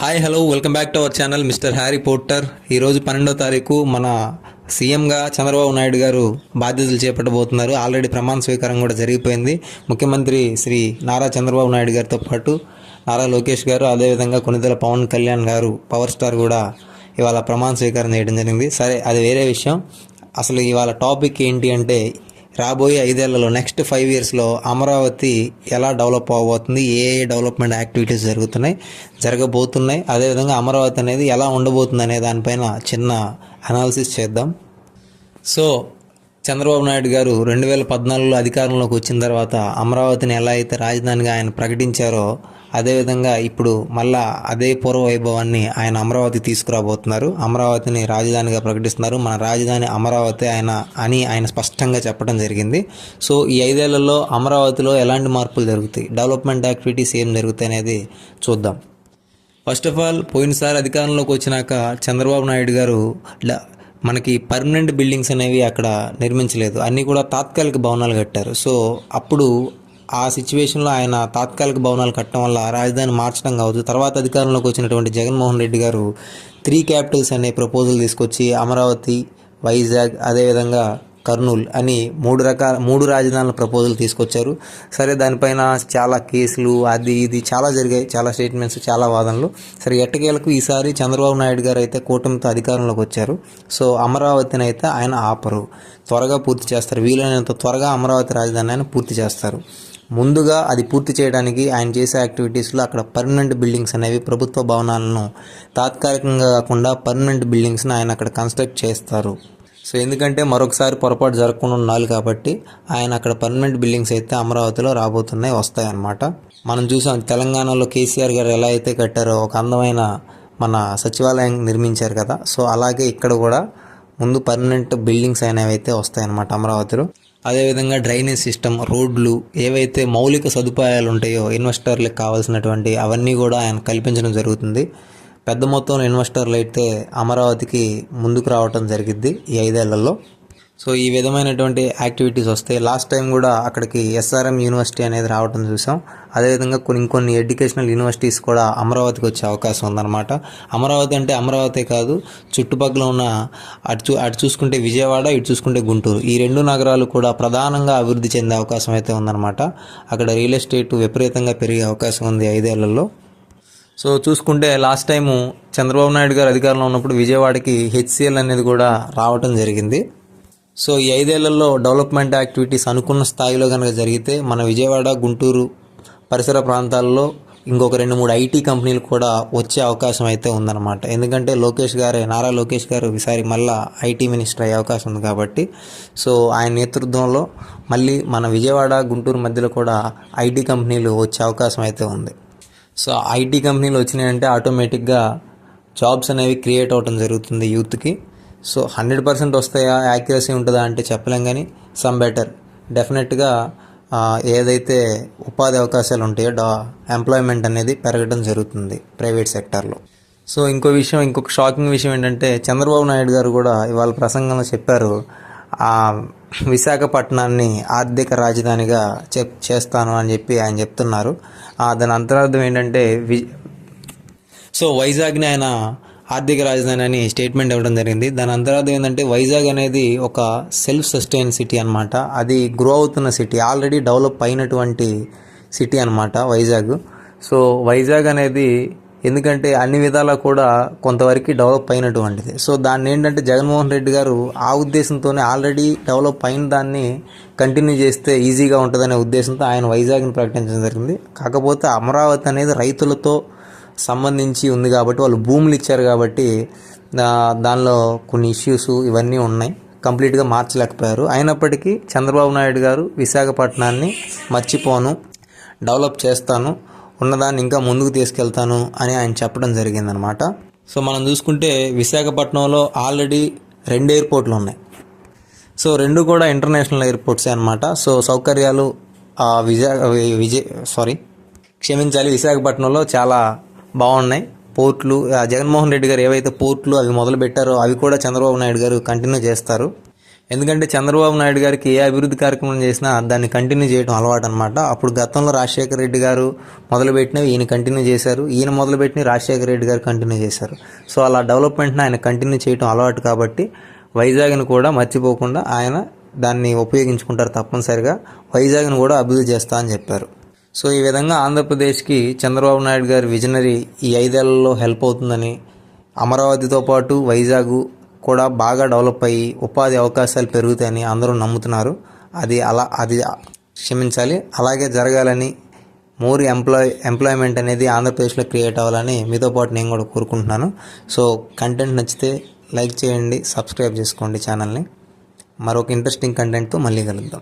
Hi hello welcome back to our channel mister Harry Potter. ఈరోజు 12వ తారీఖు మన సీఎంగా చంద్రబాబు నాయుడు గారు బాధ్యతలు చేపట్టబోతున్నారు. ఆల్రెడీ ప్రమాణ స్వీకారం కూడా జరిగిపోయింది. ముఖ్యమంత్రి శ్రీ నారా చంద్రబాబు నాయుడు గారితో పాటు నారా లోకేష్ గారు, అదేవిధంగా కొణిదెల పవన్ కళ్యాణ్ గారు పవర్ స్టార్ కూడా ఇవాళ ప్రమాణ స్వీకారం చేయడం జరిగింది. సరే, అది వేరే విషయం. అసలు ఇవాళ టాపిక్ ఏంటి అంటే, రాబోయే 5 ఏళ్లలో నెక్స్ట్ 5 ఇయర్స్లో అమరావతి ఎలా డెవలప్ అవ్వబోతుంది, ఏ డెవలప్మెంట్ యాక్టివిటీస్ జరగబోతున్నాయి, అదేవిధంగా అమరావతి అనేది ఎలా ఉండబోతుంది అనే దానిపైన చిన్న అనాలిసిస్ చేద్దాం. సో చంద్రబాబు నాయుడు గారు 2014లో అధికారంలోకి వచ్చిన తర్వాత అమరావతిని ఎలా అయితే రాజధానిగా ఆయన ప్రకటించారో, అదేవిధంగా ఇప్పుడు మళ్ళా అదే పూర్వ వైభవాన్ని ఆయన అమరావతి తీసుకురాబోతున్నారు. అమరావతిని రాజధానిగా ప్రకటిస్తున్నారు. మన రాజధాని అమరావతి ఆయన స్పష్టంగా చెప్పడం జరిగింది. సో ఈ 5 ఏళ్లలో అమరావతిలో ఎలాంటి మార్పులు జరుగుతాయి, డెవలప్మెంట్ యాక్టివిటీస్ ఏం జరుగుతాయి అనేది చూద్దాం. ఫస్ట్ ఆఫ్ ఆల్, పోయినసారి అధికారంలోకి వచ్చినాక చంద్రబాబు నాయుడు గారు మనకి పర్మనెంట్ బిల్డింగ్స్ అనేవి అక్కడ నిర్మించలేదు, అన్నీ కూడా తాత్కాలిక భవనాలు కట్టారు. సో అప్పుడు ఆ సిచ్యువేషన్లో ఆయన తాత్కాలిక భవనాలు కట్టడం వల్ల రాజధాని మార్చడం కావచ్చు. తర్వాత అధికారంలోకి వచ్చినటువంటి జగన్మోహన్ రెడ్డి గారు 3 క్యాపిటల్స్ అనే ప్రపోజల్ తీసుకొచ్చి అమరావతి, వైజాగ్, అదేవిధంగా కర్నూలు అని 3 రాజధానుల ప్రపోజల్ తీసుకొచ్చారు. సరే, దానిపైన చాలా కేసులు ఇది చాలా జరిగాయి, చాలా స్టేట్మెంట్స్, చాలా వాదనలు. సరే, ఎట్టకేలకు ఈసారి చంద్రబాబు నాయుడు గారు అయితే కూటమితో అధికారంలోకి వచ్చారు. సో అమరావతిని అయితే ఆయన ఆపరు, త్వరగా పూర్తి చేస్తారు. వీలైనంత త్వరగా అమరావతి రాజధాని ఆయన పూర్తి చేస్తారు. ముందుగా అది పూర్తి చేయడానికి ఆయన చేసే యాక్టివిటీస్లో అక్కడ పర్మనెంట్ బిల్డింగ్స్ అనేవి, ప్రభుత్వ భవనాలను తాత్కాలికంగా కాకుండా పర్మనెంట్ బిల్డింగ్స్ని ఆయన అక్కడ కన్స్ట్రక్ట్ చేస్తారు. సో ఎందుకంటే మరొకసారి పొరపాటు జరగకుండా ఉండాలి కాబట్టి ఆయన అక్కడ పర్మనెంట్ బిల్డింగ్స్ అయితే అమరావతిలో వస్తాయన్నమాట. మనం చూసాం తెలంగాణలో కేసీఆర్ గారు ఎలా అయితే కట్టారో, ఒక అందమైన మన సచివాలయం నిర్మించారు కదా. సో అలాగే ఇక్కడ కూడా ముందు పర్మనెంట్ బిల్డింగ్స్ అనేవి అయితే వస్తాయన్నమాట అమరావతిలో. అదేవిధంగా డ్రైనేజ్ సిస్టమ్, రోడ్లు, ఏవైతే మౌలిక సదుపాయాలు ఉంటాయో ఇన్వెస్టర్లకు కావాల్సినటువంటి అవన్నీ కూడా ఆయన కల్పించడం జరుగుతుంది. పెద్ద మొత్తంలో ఇన్వెస్టర్లు అయితే అమరావతికి ముందుకు రావటం జరిగిద్ది ఈ 5 ఏళ్లలో. సో ఈ విధమైనటువంటి యాక్టివిటీస్ వస్తాయి. లాస్ట్ టైం కూడా అక్కడికి SRM యూనివర్సిటీ అనేది రావటం చూసాం. అదేవిధంగా కొన్ని ఎడ్యుకేషనల్ యూనివర్సిటీస్ కూడా అమరావతికి వచ్చే అవకాశం ఉందన్నమాట. అమరావతి అంటే అమరావతి కాదు, చుట్టుపక్కల ఉన్న అటు చూసుకుంటే విజయవాడ, ఇటు చూసుకుంటే గుంటూరు, ఈ 2 నగరాలు కూడా ప్రధానంగా అభివృద్ధి చెందే అవకాశం అయితే ఉందన్నమాట. అక్కడ రియల్ ఎస్టేట్ విపరీతంగా పెరిగే అవకాశం ఉంది 5 ఏళ్లలో. సో చూసుకుంటే లాస్ట్ టైము చంద్రబాబు నాయుడు గారు అధికారంలో ఉన్నప్పుడు విజయవాడకి HCL అనేది కూడా రావటం జరిగింది. సో ఈ 5 ఏళ్లలో డెవలప్మెంట్ యాక్టివిటీస్ అనుకున్న స్థాయిలో కనుక జరిగితే మన విజయవాడ, గుంటూరు పరిసర ప్రాంతాల్లో ఇంకొక 2-3 IT కంపెనీలు కూడా వచ్చే అవకాశం అయితే ఉందన్నమాట. ఎందుకంటే నారా లోకేష్ గారు ఈసారి మళ్ళీ IT మినిస్టర్ అయ్యే అవకాశం ఉంది కాబట్టి, సో ఆయన నేతృత్వంలో మళ్ళీ మన విజయవాడ, గుంటూరు మధ్యలో కూడా IT కంపెనీలు వచ్చే అవకాశం అయితే ఉంది. సో IT కంపెనీలు వచ్చినాయంటే ఆటోమేటిక్గా జాబ్స్ అనేవి క్రియేట్ అవ్వడం జరుగుతుంది యూత్కి. సో 100% వస్తాయా, యాక్యురసీ ఉంటుందా అంటే చెప్పలేం, కానీ సమ్ బెటర్ డెఫినెట్గా ఏదైతే ఉపాధి అవకాశాలు ఉంటాయో ఎంప్లాయ్మెంట్ అనేది పెరగడం జరుగుతుంది ప్రైవేట్ సెక్టార్లో. సో ఇంకొక షాకింగ్ విషయం ఏంటంటే, చంద్రబాబు నాయుడు గారు కూడా ఇవాళ ప్రసంగంలో చెప్పారు, విశాఖపట్నాన్ని ఆర్థిక రాజధానిగా చేస్తాను అని చెప్పి ఆయన చెప్తున్నారు. దాని అంతరార్థం ఏంటంటే సో వైజాగ్ని ఆయన ఆర్థిక రాజధాని అని స్టేట్మెంట్ ఇవ్వడం జరిగింది. దాని అంతరార్థం ఏంటంటే వైజాగ్ అనేది ఒక సెల్ఫ్ సస్టైన్ సిటీ అనమాట. అది గ్రో అవుతున్న సిటీ, ఆల్రెడీ డెవలప్ అయినటువంటి సిటీ అనమాట వైజాగ్. సో వైజాగ్ అనేది ఎందుకంటే అన్ని విధాలా కూడా కొంతవరకు డెవలప్ అయినటువంటిది. సో దాన్ని ఏంటంటే జగన్మోహన్ రెడ్డి గారు ఆ ఉద్దేశంతోనే ఆల్రెడీ డెవలప్ అయిన దాన్ని కంటిన్యూ చేస్తే ఈజీగా ఉంటుందనే ఉద్దేశంతో ఆయన వైజాగ్ని ప్రకటించడం జరిగింది. కాకపోతే అమరావతి అనేది రైతులతో సంబంధించి ఉంది కాబట్టి, వాళ్ళు భూములు ఇచ్చారు కాబట్టి దానిలో కొన్ని ఇష్యూస్ ఇవన్నీ ఉన్నాయి, కంప్లీట్గా మార్చలేకపోయారు. అయినప్పటికీ చంద్రబాబు నాయుడు గారు విశాఖపట్నాన్ని మర్చిపోను, డెవలప్ చేస్తాను, ఉన్నదాన్ని ఇంకా ముందుకు తీసుకెళ్తాను అని ఆయన చెప్పడం జరిగిందనమాట. సో మనం చూసుకుంటే విశాఖపట్నంలో ఆల్రెడీ 2 ఎయిర్పోర్ట్లు ఉన్నాయి. సో 2 కూడా ఇంటర్నేషనల్ ఎయిర్పోర్ట్సే అనమాట. సో సౌకర్యాలు విశాఖపట్నంలో చాలా బాగున్నాయి. పోర్ట్లు, జగన్మోహన్ రెడ్డి గారు ఏవైతే పోర్ట్లు అవి మొదలు పెట్టారో అవి కూడా చంద్రబాబు నాయుడు గారు కంటిన్యూ చేస్తారు. ఎందుకంటే చంద్రబాబు నాయుడు గారికి ఏ అభివృద్ధి కార్యక్రమం చేసినా దాన్ని కంటిన్యూ చేయడం అలవాటు అనమాట. అప్పుడు గతంలో రాజశేఖర రెడ్డి గారు మొదలుపెట్టినవి ఈయన కంటిన్యూ చేశారు, ఈయన మొదలుపెట్టినవి రాజశేఖర రెడ్డి గారు కంటిన్యూ చేశారు. సో అలా డెవలప్మెంట్ని ఆయన కంటిన్యూ చేయడం అలవాటు కాబట్టి వైజాగ్ని కూడా మర్చిపోకుండా ఆయన దాన్ని ఉపయోగించుకుంటారు తప్పనిసరిగా. వైజాగ్ని కూడా అభివృద్ధి చేస్తా అని చెప్పారు. సో ఈ విధంగా ఆంధ్రప్రదేశ్కి చంద్రబాబు నాయుడు గారి విజనరీ ఈ 5 ఏళ్లలో హెల్ప్ అవుతుందని, అమరావతితో పాటు వైజాగ్ కూడా బాగా డెవలప్ అయ్యి ఉపాధి అవకాశాలు పెరుగుతాయని అందరూ నమ్ముతున్నారు. అది క్షమించాలి, అలాగే జరగాలని, మోర్ ఎంప్లాయ్మెంట్ అనేది ఆంధ్రప్రదేశ్లో క్రియేట్ అవ్వాలని మీతో పాటు నేను కూడా కోరుకుంటున్నాను. సో కంటెంట్ నచ్చితే లైక్ చేయండి, సబ్స్క్రైబ్ చేసుకోండి ఛానల్ని. మరొక ఇంట్రెస్టింగ్ కంటెంట్తో మళ్ళీ కలుద్దాం.